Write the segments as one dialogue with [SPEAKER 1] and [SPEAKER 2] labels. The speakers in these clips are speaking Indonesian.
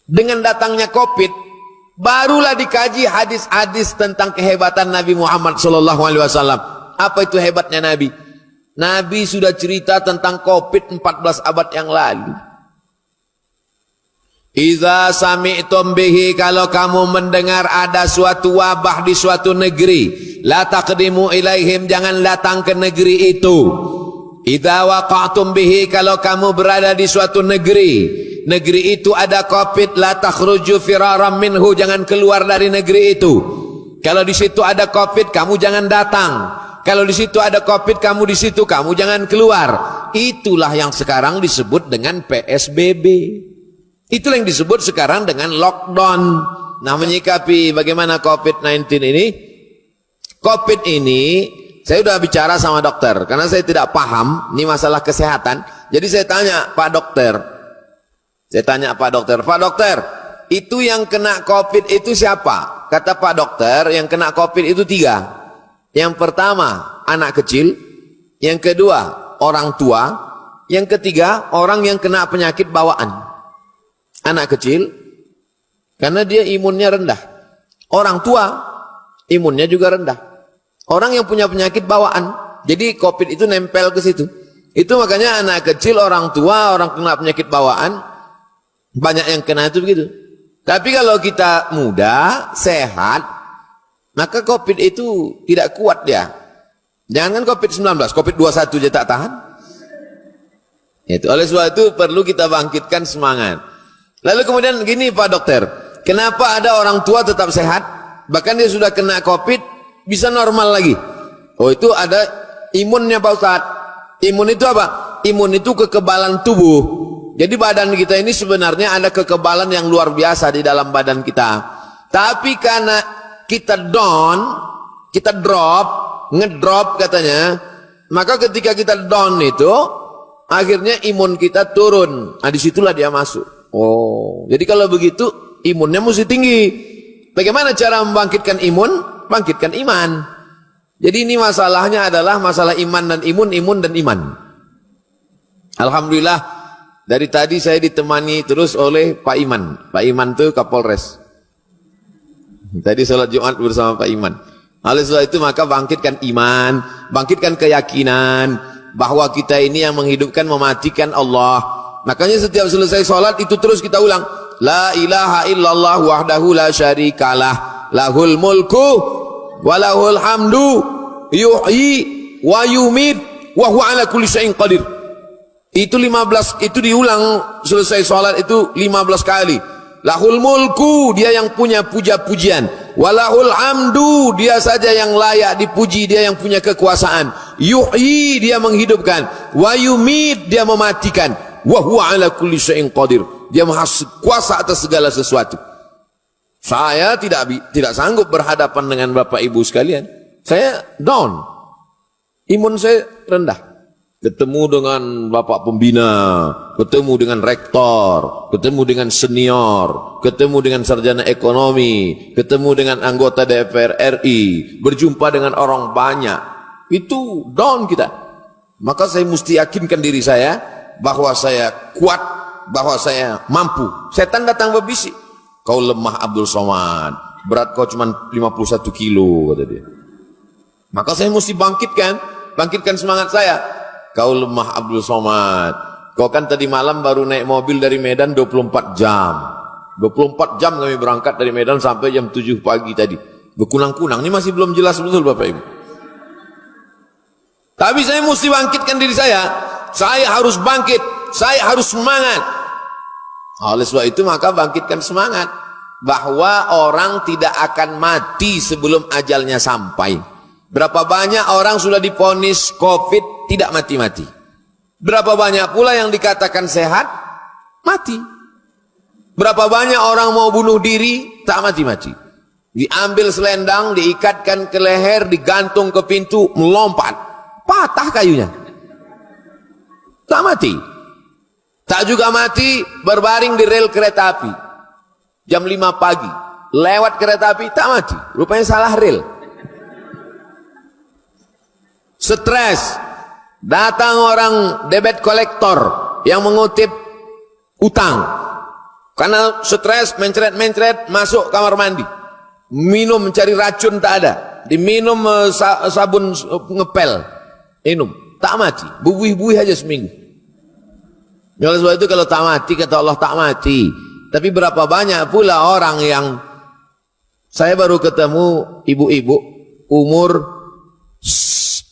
[SPEAKER 1] Dengan datangnya COVID, barulah dikaji hadis-hadis tentang kehebatan Nabi Muhammad SAW. Apa itu hebatnya Nabi? Nabi sudah cerita tentang COVID 14 abad yang lalu. Iza sami'tum bihi, kalau kamu mendengar ada suatu wabah di suatu negeri, la taqdimu ilaihim, jangan datang ke negeri itu. Idza waqa'tum bihi, kalau kamu berada di suatu negeri, negeri itu ada COVID, la takhruju firaram minhu, jangan keluar dari negeri itu. Kalau di situ ada COVID, kamu jangan datang. Kalau di situ ada COVID, kamu di situ, kamu jangan keluar. Itulah yang sekarang disebut dengan PSBB. Itulah yang disebut sekarang dengan lockdown. Nah, menyikapi bagaimana COVID-19 ini, COVID ini, saya sudah bicara sama dokter, karena saya tidak paham, ini masalah kesehatan. Jadi saya tanya Pak Dokter, Pak Dokter, itu yang kena COVID itu siapa? Kata Pak Dokter, yang kena COVID itu 3. Yang pertama, anak kecil. Yang kedua, orang tua. Yang ketiga, orang yang kena penyakit bawaan. Anak kecil, karena dia imunnya rendah. Orang tua, imunnya juga rendah. Orang yang punya penyakit bawaan, jadi COVID itu nempel ke situ. Itu makanya anak kecil, orang tua, orang kena penyakit bawaan, banyak yang kena itu begitu. Tapi kalau kita muda, sehat, maka COVID itu tidak kuat dia. Jangan COVID-19, COVID-21 aja tak tahan. Itu oleh sebab itu perlu kita bangkitkan semangat. Lalu kemudian gini Pak Dokter, kenapa ada orang tua tetap sehat, bahkan dia sudah kena COVID bisa normal lagi? Oh, itu ada imunnya Pak Ustadz. Imun itu apa? Imun itu kekebalan tubuh. Jadi badan kita ini sebenarnya ada kekebalan yang luar biasa di dalam badan kita. Tapi karena kita down, kita ngedrop katanya, maka ketika kita down itu, akhirnya imun kita turun. Nah, disitulah dia masuk. Oh, jadi kalau begitu imunnya mesti tinggi. Bagaimana cara membangkitkan imun? Bangkitkan iman. Jadi ini masalahnya adalah masalah iman dan imun dan iman. Alhamdulillah, dari tadi saya ditemani terus oleh Pak Iman. Pak Iman itu Kapolres. Tadi sholat Jumat bersama Pak Iman. Oleh sebab itu maka bangkitkan iman, bangkitkan keyakinan bahwa kita ini yang menghidupkan, mematikan Allah. Makanya setiap selesai sholat itu terus kita ulang, la ilaha illallah wahdahu la syarikalah, lahul mulku walahul hamdu, yuhyi wa yumit wa huwa ala kulli syai'in qadir. Itu 15, itu diulang selesai sholat itu 15 kali. Lahul mulku, dia yang punya puja-pujian. Walahul hamdu, dia saja yang layak dipuji, dia yang punya kekuasaan. Yuhyi, dia menghidupkan. Wa yumit, dia mematikan. Wa huwa ala kulli syai'in qadir, dia maha kuasa atas segala sesuatu. Saya tidak sanggup berhadapan dengan Bapak Ibu sekalian. Saya down, imun saya rendah. Ketemu dengan Bapak Pembina, ketemu dengan rektor, ketemu dengan senior, ketemu dengan sarjana ekonomi, ketemu dengan anggota DPR RI, berjumpa dengan orang banyak, itu down kita. Maka saya mesti yakinkan diri saya bahwa saya kuat, bahwa saya mampu. Setan datang berbisik, kau lemah Abdul Somad, berat kau cuma 51 kilo, kata dia. Maka saya mesti bangkitkan semangat saya. Kau lemah Abdul Somad, kau kan tadi malam baru naik mobil dari Medan 24 jam. 24 jam kami berangkat dari Medan sampai jam 7 pagi tadi. Berkunang-kunang, ini masih belum jelas betul Bapak Ibu. Tapi saya mesti bangkitkan diri saya. Saya harus bangkit, saya harus semangat. Oleh sebab itu maka bangkitkan semangat bahwa orang tidak akan mati sebelum ajalnya sampai. Berapa banyak orang sudah divonis COVID tidak mati-mati. Berapa banyak pula yang dikatakan sehat mati. Berapa banyak orang mau bunuh diri tak mati-mati. Diambil selendang, diikatkan ke leher, digantung ke pintu, melompat, patah kayunya. Tak mati. Tak juga mati berbaring di rel kereta api. Jam 5 pagi. Lewat kereta api, tak mati. Rupanya salah rel. Stres. Datang orang debit kolektor yang mengutip utang. Karena stres, mencret-mencret, masuk kamar mandi. Minum, mencari racun tak ada. Diminum sabun ngepel. Minum, tak mati. Bubuih-buih aja seminggu. Oleh sebab itu kalau tak mati, kata Allah tak mati. Tapi berapa banyak pula orang yang saya baru ketemu ibu-ibu umur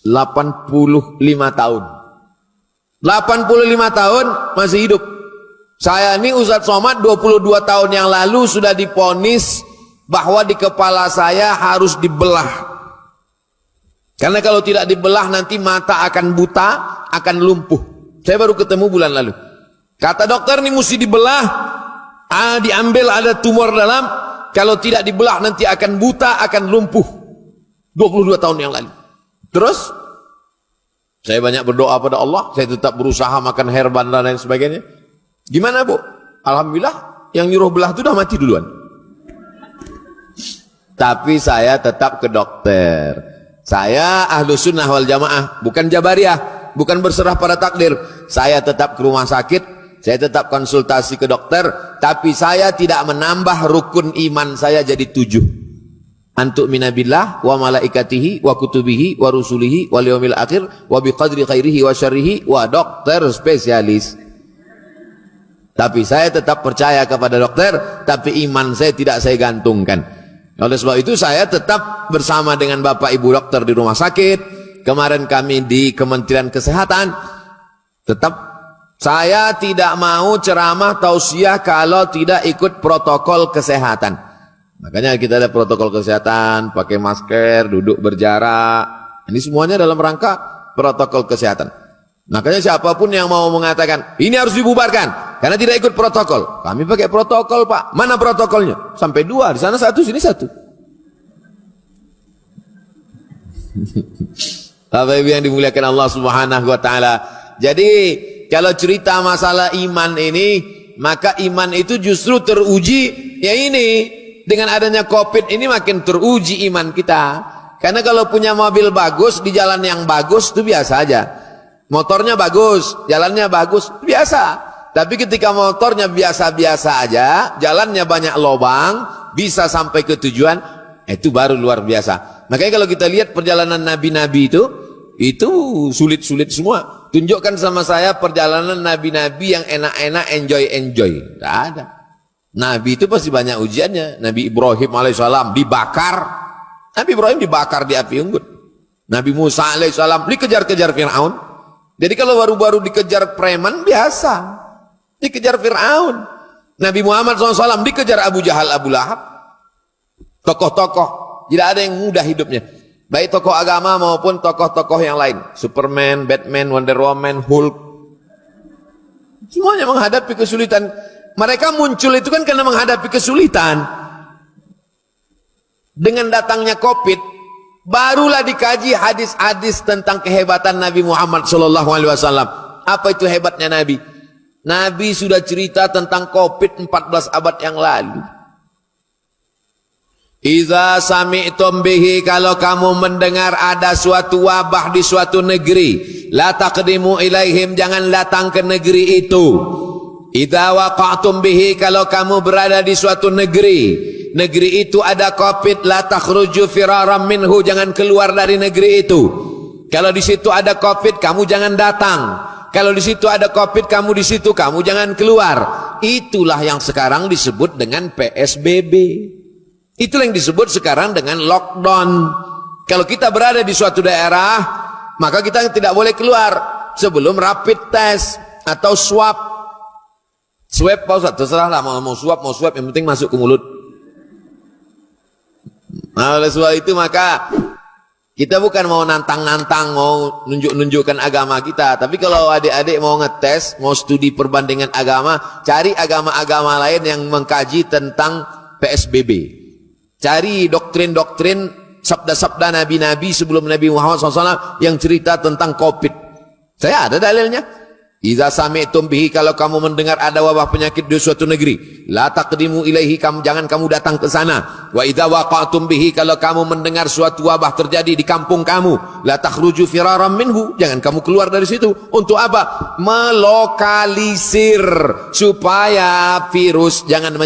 [SPEAKER 1] 85 tahun. 85 tahun masih hidup. Saya ini Ustadz Somad 22 tahun yang lalu sudah diponis bahwa di kepala saya harus dibelah. Karena kalau tidak dibelah nanti mata akan buta, akan lumpuh. Saya baru ketemu bulan lalu. Kata dokter ini mesti dibelah, diambil ada tumor dalam, kalau tidak dibelah nanti akan buta, akan lumpuh. 22 tahun yang lalu. Terus saya banyak berdoa pada Allah, saya tetap berusaha makan herban dan lain sebagainya. Gimana Bu? Alhamdulillah yang nyuruh belah itu udah mati duluan. Tapi saya tetap ke dokter. Saya ahlu sunnah wal jamaah, bukan jabariyah, bukan berserah pada takdir. Saya tetap ke rumah sakit, saya tetap konsultasi ke dokter, tapi saya tidak menambah rukun iman saya jadi 7. Antuk minabillah wa malaikatihi wa kutubihi wa rusulihi wal yaumil akhir wa biqadri khairihi wa syarrihi wa dokter spesialis. Tapi saya tetap percaya kepada dokter, tapi iman saya tidak saya gantungkan. Oleh sebab itu saya tetap bersama dengan Bapak Ibu dokter di rumah sakit. Kemarin kami di Kementerian Kesehatan. Tetap saya tidak mau ceramah tausiah kalau tidak ikut protokol kesehatan. Makanya kita ada protokol kesehatan, pakai masker, duduk berjarak. Ini semuanya dalam rangka protokol kesehatan. Makanya siapapun yang mau mengatakan, ini harus dibubarkan, karena tidak ikut protokol. Kami pakai protokol Pak. Mana protokolnya? Sampai 2, di sana 1, sini 1. Bapak Ibu yang dimuliakan Allah Subhanahu wa Ta'ala. Jadi, kalau cerita masalah iman ini, maka iman itu justru teruji, ya ini. Dengan adanya COVID ini makin teruji iman kita. Karena kalau punya mobil bagus, di jalan yang bagus itu biasa aja. Motornya bagus, jalannya bagus, biasa. Tapi ketika motornya biasa-biasa aja, jalannya banyak lubang, bisa sampai ke tujuan, itu baru luar biasa. Makanya kalau kita lihat perjalanan nabi-nabi itu sulit-sulit semua. Tunjukkan sama saya perjalanan nabi-nabi yang enak-enak, enjoy-enjoy. Tidak ada. Nabi itu pasti banyak ujiannya. Nabi Ibrahim alaihissalam dibakar. Nabi Ibrahim dibakar di api unggun. Nabi Musa alaihissalam dikejar-kejar Fir'aun. Jadi kalau baru-baru dikejar preman biasa. Dikejar Fir'aun. Nabi Muhammad SAW dikejar Abu Jahal, Abu Lahab. Tokoh-tokoh. Tidak ada yang mudah hidupnya. Baik tokoh agama maupun tokoh-tokoh yang lain. Superman, Batman, Wonder Woman, Hulk. Semuanya menghadapi kesulitan. Mereka muncul itu kan karena menghadapi kesulitan. Dengan datangnya COVID, barulah dikaji hadis-hadis tentang kehebatan Nabi Muhammad SAW. Apa itu hebatnya Nabi? Nabi sudah cerita tentang COVID 14 abad yang lalu. Iza sami'tum bihi, kalau kamu mendengar ada suatu wabah di suatu negeri, la taqdimu ilaihim, jangan datang ke negeri itu. Idza waqa'tum bihi, kalau kamu berada di suatu negeri, negeri itu ada COVID, la takhruju firaram minhu, jangan keluar dari negeri itu. Kalau di situ ada COVID, kamu jangan datang. Kalau di situ ada COVID, kamu di situ, kamu jangan keluar. Itulah yang sekarang disebut dengan PSBB. Itulah yang disebut sekarang dengan lockdown. Kalau kita berada di suatu daerah, maka kita tidak boleh keluar sebelum rapid test atau swab. Swab Pak Ustaz, terserah lah, mau swab, yang penting masuk ke mulut. Nah, oleh sebab itu maka kita bukan mau nantang-nantang, mau nunjuk-nunjukkan agama kita. Tapi kalau adik-adik mau ngetes, mau studi perbandingan agama, cari agama-agama lain yang mengkaji tentang PSBB. Cari doktrin-doktrin, sabda-sabda nabi-nabi sebelum Nabi Muhammad SAW yang cerita tentang COVID. Saya ada dalilnya. Idza sami'tum bihi, kalau kamu mendengar ada wabah penyakit di suatu negeri, la taqdimu ilaihi, jangan kamu datang ke sana. Wa idza waqa'tum bihi, kalau kamu mendengar suatu wabah terjadi di kampung kamu, la takhruju firaran minhu, jangan kamu keluar dari situ. Untuk apa? Melokalisir supaya virus jangan